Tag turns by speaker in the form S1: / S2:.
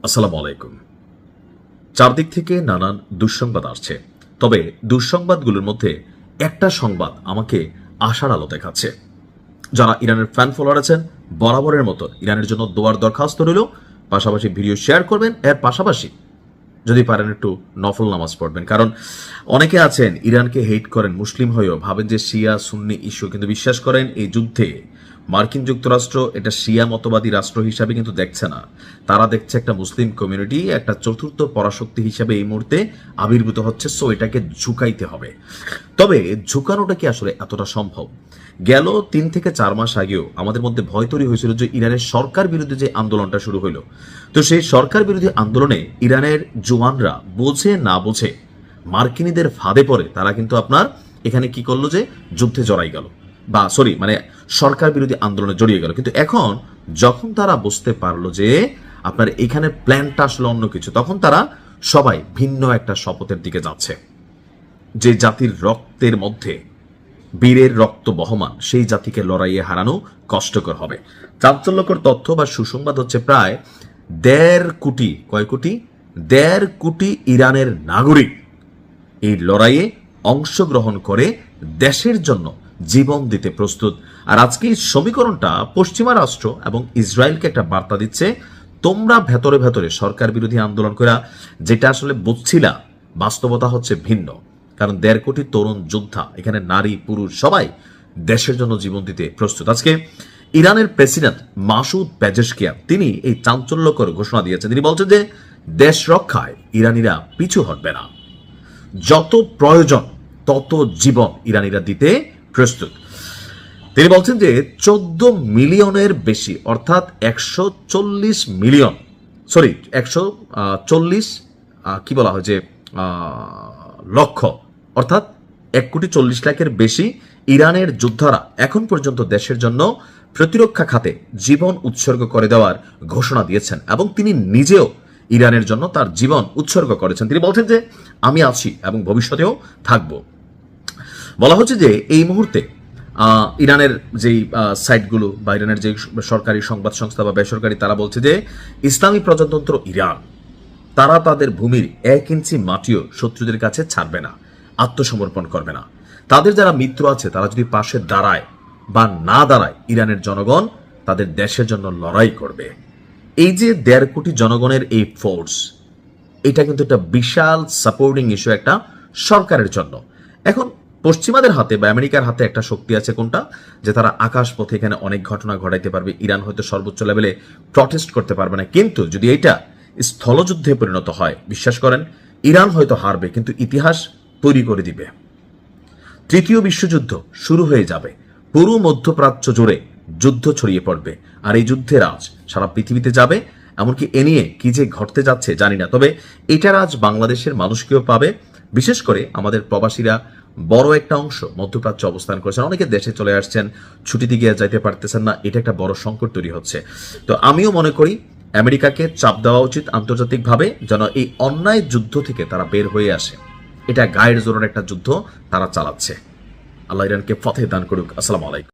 S1: আসসালামু আলাইকুম। চারদিক থেকে নানান দুঃসংবাদ আসছে, তবে দুঃসংবাদগুলোর মধ্যে একটা সংবাদ আমাকে আশার আলো দেখাচ্ছে। যারা ইরানের ফ্যান ফলোয়ার আছেন, বরাবরের মতো ইরানের জন্য দোয়ার দরখাস্ত রইল। পাশাপাশি ভিডিও শেয়ার করবেন, এর পাশাপাশি যদি পারেন একটু নফল নামাজ পড়বেন। কারণ অনেকে আছেন ইরানকে হেট করেন, মুসলিম হয়েও ভাবেন যে শিয়া সুন্নি ইস্যু, কিন্তু বিশ্বাস করেন এই যুদ্ধে মার্কিন যুক্তরাষ্ট্র এটা শিয়া মতবাদী রাষ্ট্র হিসাবে কিন্তু দেখছে না। তারা দেখছে একটা মুসলিম কমিউনিটি একটা চতুর্থ পরাশক্তি হিসাবে এই মুহূর্তে আবির্ভূত হচ্ছে। সো এটাকে ঝুঁকাইতে হবে। তবে ঝুঁকানোটা কি আসলে এতটা সম্ভব? গেল 3 থেকে 4 মাস আগেও আমাদের মধ্যে ভয় তৈরি হয়েছিল যে ইরানের সরকার বিরোধী যে আন্দোলনটা শুরু হলো, তো সেই সরকার বিরোধী আন্দোলনে ইরানের জওয়ানরা বোঝে না বোঝে মার্কিনীদের ফাঁদে পড়ে তারা কিন্তু আপনার এখানে কি করলো যে যুদ্ধে জড়াই গেল, বা সরকার বিরোধী আন্দোলনে জড়িয়ে গেল। কিন্তু এখন যখন তারা বুঝতে পারলো যে আপনার এখানে প্ল্যানটা আসলে অন্য কিছু, তখন তারা সবাই ভিন্ন একটা শপথের দিকে যাচ্ছে। যে জাতির রক্তের মধ্যে বীরের রক্ত বহমান, সেই জাতিকে লড়াইয়ে হারানো কষ্টকর হবে। চাঞ্চল্যকর তথ্য বা সুসংবাদ হচ্ছে প্রায় 1.5 কোটি, কয় কোটি? 1.5 কোটি ইরানের নাগরিক এই লড়াইয়ে অংশগ্রহণ করে দেশের জন্য জীবন দিতে প্রস্তুত। আর আজকে এই সমীকরণটা পশ্চিমা রাষ্ট্র এবং ইসরায়েলকে একটা বার্তা দিচ্ছে, তোমরা ভেতরে ভেতরে সরকার বিরোধী আন্দোলন করা যেটা আসলে বুঝছিলা, বাস্তবতা হচ্ছে ভিন্ন। কারণ 1.5 কোটি তরুণ যোদ্ধা, এখানে নারী পুরুষ সবাই দেশের জন্য জীবন দিতে প্রস্তুত। আজকে ইরানের প্রেসিডেন্ট মাসুদ পেজেশকিয়ান তিনি এই চাঞ্চল্যকর ঘোষণা দিয়েছেন। তিনি বলছেন যে দেশ রক্ষায় ইরানিরা পিছু হটবে না, যত প্রয়োজন তত জীবন ইরানিরা দিতে প্রস্তুত। তিনি বলছেন যে 14 মিলিয়নের বেশি, অর্থাৎ 140 মিলিয়ন, 140 কি বলা হয় যে লক্ষ, অর্থাৎ 1,40,00,000-এর বেশি ইরানের যোদ্ধারা এখন পর্যন্ত দেশের জন্য প্রতিরক্ষা খাতে জীবন উৎসর্গ করে দেওয়ার ঘোষণা দিয়েছেন এবং তিনি নিজেও ইরানের জন্য তার জীবন উৎসর্গ করেছেন। তিনি বলছেন যে আমি আছি এবং ভবিষ্যতেও থাকব। বলা হচ্ছে যে এই মুহূর্তে ইরানের যেই সাইটগুলো বা ইরানের যে সরকারি সংবাদ সংস্থা বা বেসরকারি, তারা বলছে যে ইসলামী প্রজাতন্ত্র ইরান তারা তাদের ভূমির 1 ইঞ্চি মাটিও শত্রুদের কাছে ছাড়বে না, আত্মসমর্পণ করবে না। তাদের যারা মিত্র আছে তারা যদি পাশে দাঁড়ায় বা না দাঁড়ায়, ইরানের জনগণ তাদের দেশের জন্য লড়াই করবে। এই যে 1.5 কোটি জনগণের এই ফোর্স, এটা কিন্তু একটা বিশাল সাপোর্টিং ইস্যু একটা সরকারের জন্য। এখন পশ্চিমাদের হাতে বা আমেরিকার হাতে একটা শক্তি আছে, কোনটা? যে তারা আকাশ পথে এখানে অনেক ঘটনা ঘটাইতে পারবে। ইরান হয়তো সর্বোচ্চ লেভেলে প্রটেস্ট করতে পারবে না, কিন্তু যদি এটা স্থলযুদ্ধে পরিণত হয়, বিশ্বাস করেন ইরান হয়তো হারবে, কিন্তু ইতিহাস তৈরি করে দিবে। 3য় বিশ্বযুদ্ধ শুরু হয়ে যাবে, পুরো মধ্যপ্রাচ্য জুড়ে যুদ্ধ ছড়িয়ে পড়বে, আর এই যুদ্ধের আজ সারা পৃথিবীতে যাবে। এমনকি এ নিয়ে কি যে ঘটতে যাচ্ছে জানি না, তবে এটার আজ বাংলাদেশের মানুষকেও পাবে। বিশেষ করে আমাদের প্রবাসীরা বড় একটা অংশ মধ্যপ্রাচ্য অবস্থান করেছেন, অনেকে দেশে চলে আসছেন, ছুটিতে গিয়ে যাইতে পারতেছেন না, এটা একটা বড় সংকট তৈরি হচ্ছে। তো আমিও মনে করি আমেরিকাকে চাপ দেওয়া উচিত আন্তর্জাতিকভাবে, যেন এই অন্যায় যুদ্ধ থেকে তারা বের হয়ে আসে। এটা গায়ের জোরের একটা যুদ্ধ তারা চালাচ্ছে। আল্লাহ ইরানকে ফতেহ দান করুক। আসসালামু আলাইকুম।